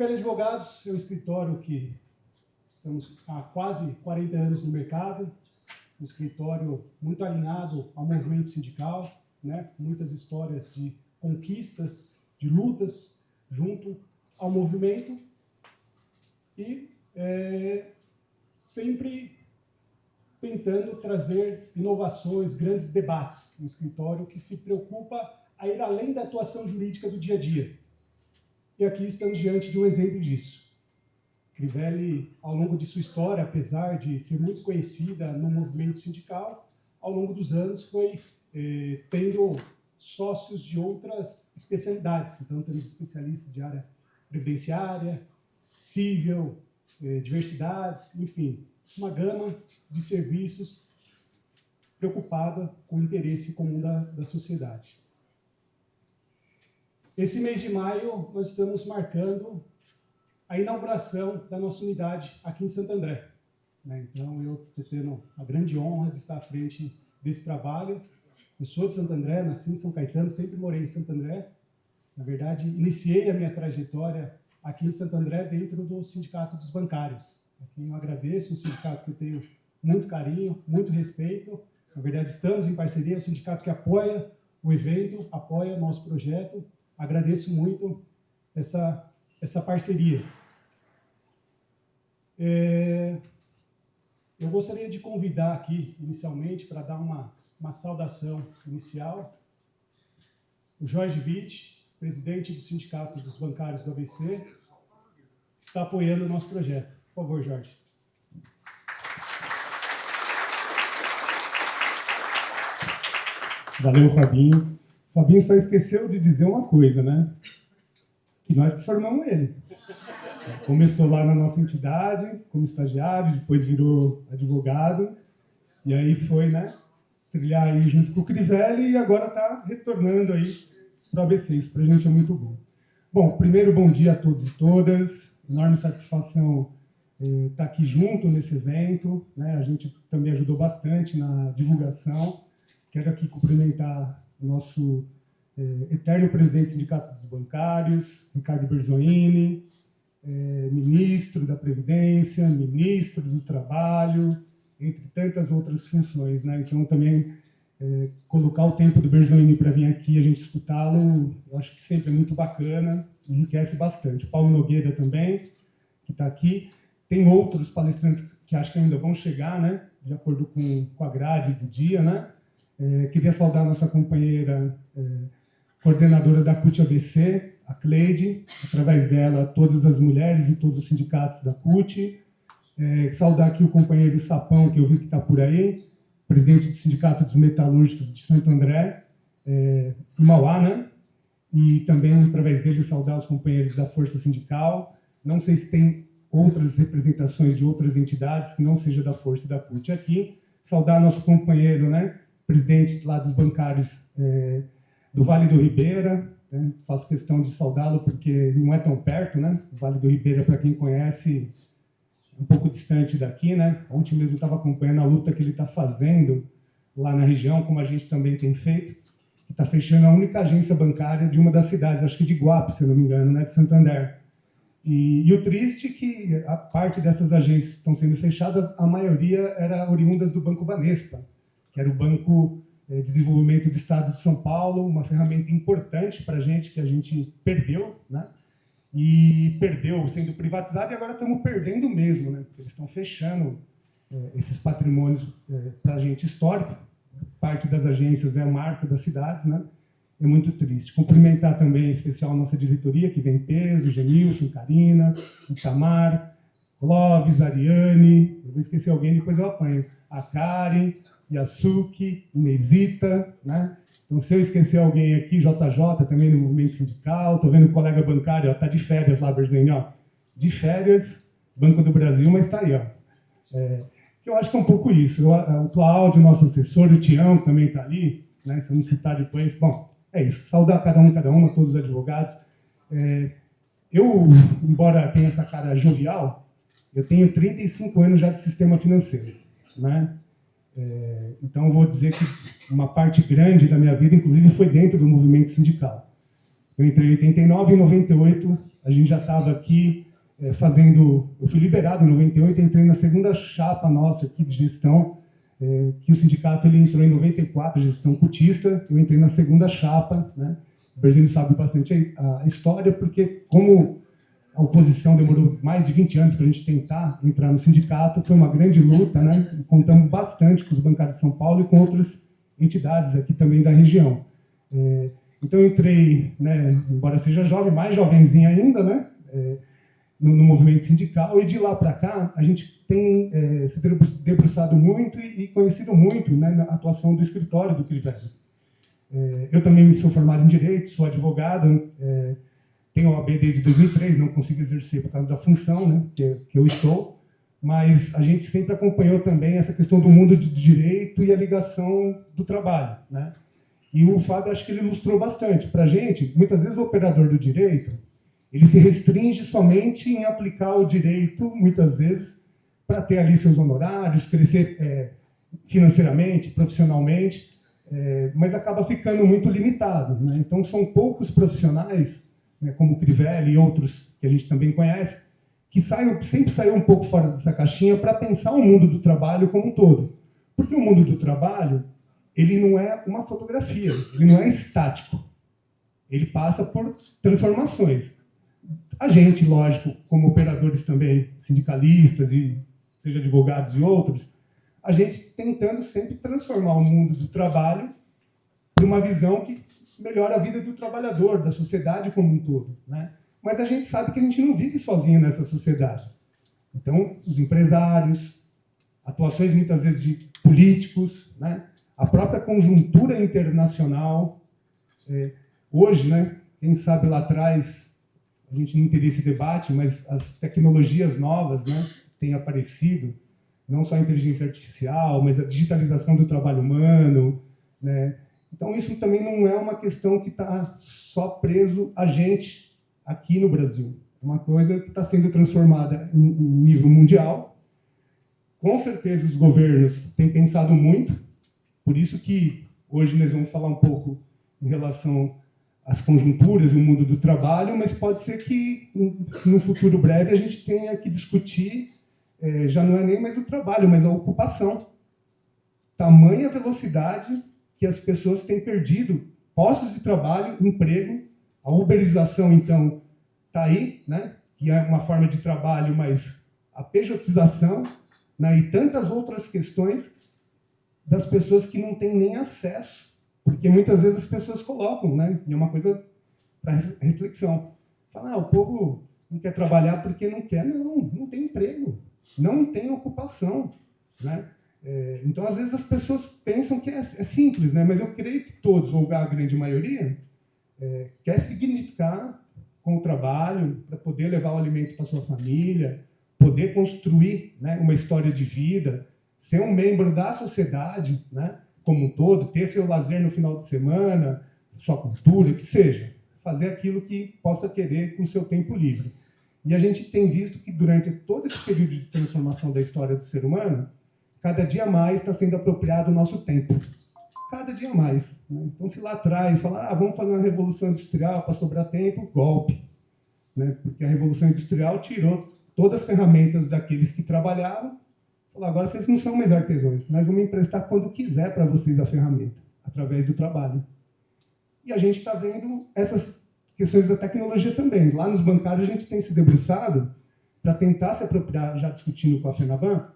Crivella Advogados é um escritório que estamos há quase 40 anos no mercado, um escritório muito alinhado ao movimento sindical, né? Muitas histórias de conquistas, de lutas junto ao movimento e sempre tentando trazer inovações, grandes debates no escritório que se preocupa a ir além da atuação jurídica do dia a dia. E aqui estamos diante de um exemplo disso. Crivella, ao longo de sua história, apesar de ser muito conhecida no movimento sindical, ao longo dos anos foi tendo sócios de outras especialidades. Então, temos especialistas de área previdenciária, civil, diversidades, enfim, uma gama de serviços preocupada com o interesse comum da sociedade. Esse mês de maio, nós estamos marcando a inauguração da nossa unidade aqui em Santo André. Então, eu estou tendo a grande honra de estar à frente desse trabalho. Eu sou de Santo André, nasci em São Caetano, sempre morei em Santo André. Na verdade, iniciei a minha trajetória aqui em Santo André dentro do Sindicato dos Bancários. Aqui eu agradeço, um sindicato que eu tenho muito carinho, muito respeito. Na verdade, estamos em parceria, é um sindicato que apoia o evento, apoia o nosso projeto. Agradeço muito essa parceria. Eu gostaria de convidar aqui, inicialmente, para dar uma saudação inicial, o Jorge Witt, presidente do Sindicato dos Bancários do ABC, que está apoiando o nosso projeto. Por favor, Jorge. Valeu, Fabinho. Fabinho só esqueceu de dizer uma coisa, né? Que nós que formamos ele. Começou lá na nossa entidade, como estagiário, depois virou advogado, e aí foi, né, trilhar aí junto com o Crivella e agora está retornando aí para o ABC. Isso para a gente é muito bom. Bom, primeiro, bom dia a todos e todas. Enorme satisfação estar aqui junto nesse evento, né? A gente também ajudou bastante na divulgação. Quero aqui cumprimentar o nosso eterno presidente do Sindicato dos Bancários, Ricardo Berzoini, ministro da Previdência, ministro do Trabalho, entre tantas outras funções, né? Então, também colocar o tempo do Berzoini para vir aqui e a gente escutá-lo, eu acho que sempre é muito bacana, enriquece bastante. O Paulo Nogueira também, que está aqui. Tem outros palestrantes que acho que ainda vão chegar, né? De acordo com a grade do dia, né? Queria saudar a nossa companheira coordenadora da CUT ABC, a Cleide, através dela, todas as mulheres e todos os sindicatos da CUT. Saudar aqui o companheiro Sapão, que eu vi que está por aí, presidente do Sindicato dos Metalúrgicos de Santo André, em Mauá, né? E também, através dele, saudar os companheiros da Força Sindical. Não sei se tem outras representações de outras entidades que não seja da Força e da CUT aqui. Saudar nosso companheiro, né? Presidente lá dos bancários do Vale do Ribeira, né? Faço questão de saudá-lo porque não é tão perto, né? O Vale do Ribeira, para quem conhece, um pouco distante daqui, né? Ontem mesmo estava acompanhando a luta que ele está fazendo lá na região, como a gente também tem feito, que está fechando a única agência bancária de uma das cidades, acho que de Guape, se eu não me engano, né? De Santander. E o triste é que a parte dessas agências que estão sendo fechadas, a maioria era oriundas do Banco Banespa, que era o Banco de Desenvolvimento do Estado de São Paulo, uma ferramenta importante para a gente, que a gente perdeu, né? E perdeu sendo privatizado e agora estamos perdendo mesmo, né? Porque eles estão fechando esses patrimônios para a gente histórico. Parte das agências é a marca das cidades, né? É muito triste. Cumprimentar também, em especial, a nossa diretoria, que vem em peso, Genilson, Karina, Itamar, Clóvis, Ariane, eu vou esquecer alguém, depois eu apanho. A Karen, Yasuki, Inesita, né? Então, se eu esquecer alguém aqui, JJ, também no movimento sindical, estou vendo o colega bancário, está de férias lá, Berzen, ó. De férias, Banco do Brasil, mas está aí, ó. Eu acho que é um pouco isso. O Cláudio, nosso assessor, o Tião, que também está ali, né? Se eu não citar depois, bom, é isso. Saudar cada uma, todos os advogados. Eu, embora tenha essa cara jovial, eu tenho 35 anos já de sistema financeiro, né? Então, eu vou dizer que uma parte grande da minha vida, inclusive, foi dentro do movimento sindical. Eu entrei em 89 e em 98 a gente já estava aqui fazendo... Eu fui liberado em 98, entrei na segunda chapa nossa aqui de gestão, que o sindicato ele entrou em 94, gestão cutista, eu entrei na segunda chapa, né? O Bergino sabe bastante a história, porque como a oposição demorou mais de 20 anos para a gente tentar entrar no sindicato, foi uma grande luta, né? Contamos bastante com os bancários de São Paulo e com outras entidades aqui também da região. Então eu entrei, né, embora seja jovem, mais jovenzinho ainda, né? No movimento sindical, e de lá para cá a gente tem se debruçado muito e conhecido muito, né, na atuação do escritório do Crivella. Eu também sou formado em Direito, sou advogado, tenho OAB desde 2003, não consigo exercer por causa da função, né, que eu estou, mas a gente sempre acompanhou também essa questão do mundo do direito e a ligação do trabalho, né? E o Fábio, acho que ele ilustrou bastante para a gente. Muitas vezes o operador do direito ele se restringe somente em aplicar o direito, muitas vezes, para ter ali seus honorários, crescer financeiramente, profissionalmente, mas acaba ficando muito limitado, né? Então, são poucos profissionais, né, como o Crivella e outros que a gente também conhece, que sempre saíram um pouco fora dessa caixinha para pensar o mundo do trabalho como um todo. Porque o mundo do trabalho, ele não é uma fotografia, ele não é estático. Ele passa por transformações. A gente, lógico, como operadores também, sindicalistas, e seja advogados e outros, a gente tentando sempre transformar o mundo do trabalho para uma visão que melhora a vida do trabalhador, da sociedade como um todo, né? Mas a gente sabe que a gente não vive sozinho nessa sociedade. Então, os empresários, atuações muitas vezes de políticos, né? A própria conjuntura internacional. Hoje, né, quem sabe lá atrás, a gente não teria esse debate, mas as tecnologias novas, né, têm aparecido, não só a inteligência artificial, mas a digitalização do trabalho humano, né? Então, isso também não é uma questão que está só preso a gente aqui no Brasil. É uma coisa que está sendo transformada em nível mundial. Com certeza, os governos têm pensado muito, por isso que hoje nós vamos falar um pouco em relação às conjunturas e o mundo do trabalho, mas pode ser que, no futuro breve, a gente tenha que discutir, já não é nem mais o trabalho, mas a ocupação. Tamanha velocidade que as pessoas têm perdido postos de trabalho, emprego. A uberização, então, está aí, né? Que é uma forma de trabalho, mas a pejotização, né? E tantas outras questões das pessoas que não têm nem acesso, porque muitas vezes as pessoas colocam, né? E é uma coisa para reflexão. Fala, o povo não quer trabalhar porque não quer. Não tem emprego, não tem ocupação, né? Então, às vezes, as pessoas pensam que é simples, né? Mas eu creio que todos, ou a grande maioria, quer significar com o trabalho, para poder levar o alimento para sua família, poder construir, né, uma história de vida, ser um membro da sociedade, né, como um todo, ter seu lazer no final de semana, sua cultura, o que seja. Fazer aquilo que possa querer com o seu tempo livre. E a gente tem visto que durante todo esse período de transformação da história do ser humano, cada dia mais está sendo apropriado o nosso tempo. Cada dia mais, né? Então, se lá atrás falar, vamos fazer uma revolução industrial para sobrar tempo, golpe, né? Porque a revolução industrial tirou todas as ferramentas daqueles que trabalhavam, falou, agora vocês não são mais artesãos, nós vamos emprestar quando quiser para vocês a ferramenta, através do trabalho. E a gente está vendo essas questões da tecnologia também. Lá nos bancários a gente tem se debruçado para tentar se apropriar, já discutindo com a FENABAN,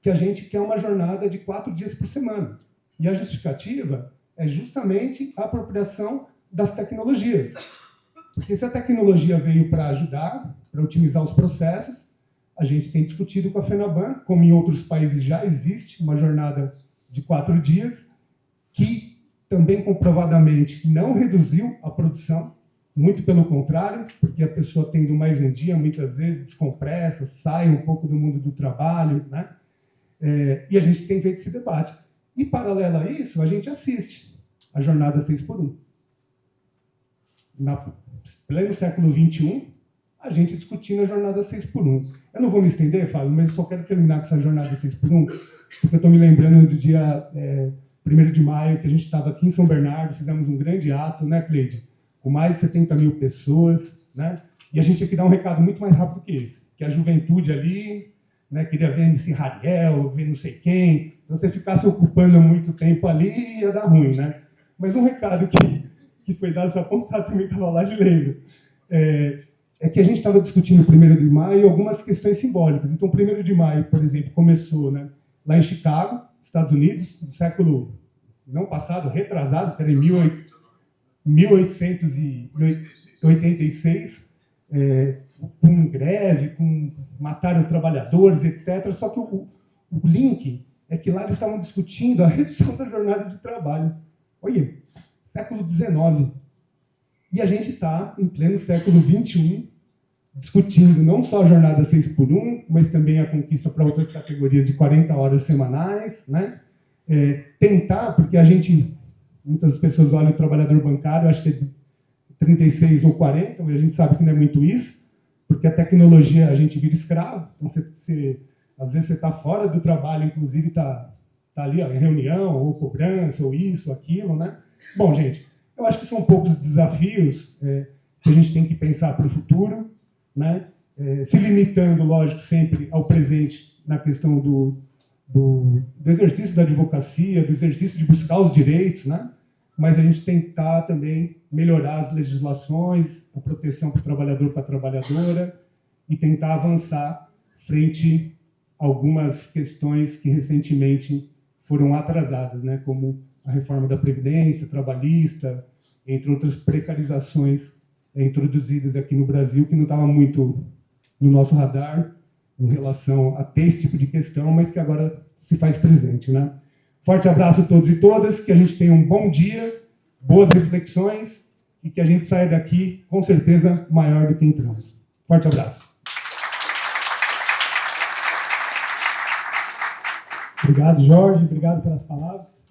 que a gente quer uma jornada de 4 dias por semana. E a justificativa é justamente a apropriação das tecnologias. Porque se a tecnologia veio para ajudar, para otimizar os processos, a gente tem discutido com a FENABAN, como em outros países já existe uma jornada de 4 dias, que também comprovadamente não reduziu a produção, muito pelo contrário, porque a pessoa tendo mais um dia, muitas vezes descompressa, sai um pouco do mundo do trabalho, né? E a gente tem feito esse debate. E, paralelo a isso, a gente assiste a jornada 6x1. Na pleno século XXI, a gente discutindo a jornada 6x1. Eu não vou me estender, Fábio, mas eu só quero terminar com essa jornada 6x1, porque eu estou me lembrando do dia 1º de maio, que a gente estava aqui em São Bernardo, fizemos um grande ato, né, Cleide? Com mais de 70 mil pessoas, né? E a gente tinha que dar um recado muito mais rápido que esse, que a juventude ali, né, queria ver MC Rariel, ver não sei quem. Então, você ficasse ocupando muito tempo ali, ia dar ruim, né? Mas um recado que foi dado, essa ponta também estava lá de lembro, é que a gente estava discutindo o 1º de maio algumas questões simbólicas. Então, o 1º de maio, por exemplo, começou, né, lá em Chicago, Estados Unidos, no século não passado, retrasado, que era em 1886, com greve, mataram trabalhadores, etc. Só que o link é que lá eles estavam discutindo a redução da jornada de trabalho. Olha, século XIX. E a gente está, em pleno século XXI, discutindo não só a jornada 6x1, mas também a conquista para outras categorias de 40 horas semanais, né? Tentar, porque muitas pessoas olham o trabalhador bancário, acho que é de 36 ou 40, mas a gente sabe que não é muito isso, porque a tecnologia a gente vira escravo, então às vezes você está fora do trabalho, inclusive está ali ó, em reunião, ou cobrança, ou isso, aquilo, né? Bom, gente, eu acho que são poucos desafios que a gente tem que pensar para o futuro, né? Se limitando, lógico, sempre ao presente na questão do exercício da advocacia, do exercício de buscar os direitos, né? Mas a gente tentar também melhorar as legislações, a proteção para o trabalhador, para a trabalhadora, e tentar avançar frente a algumas questões que recentemente foram atrasadas, né? Como a reforma da Previdência, trabalhista, entre outras precarizações introduzidas aqui no Brasil, que não estava muito no nosso radar em relação a ter esse tipo de questão, mas que agora se faz presente, né? Forte abraço a todos e todas, que a gente tenha um bom dia, boas reflexões e que a gente saia daqui, com certeza, maior do que entramos. Forte abraço. Obrigado, Jorge. Obrigado pelas palavras.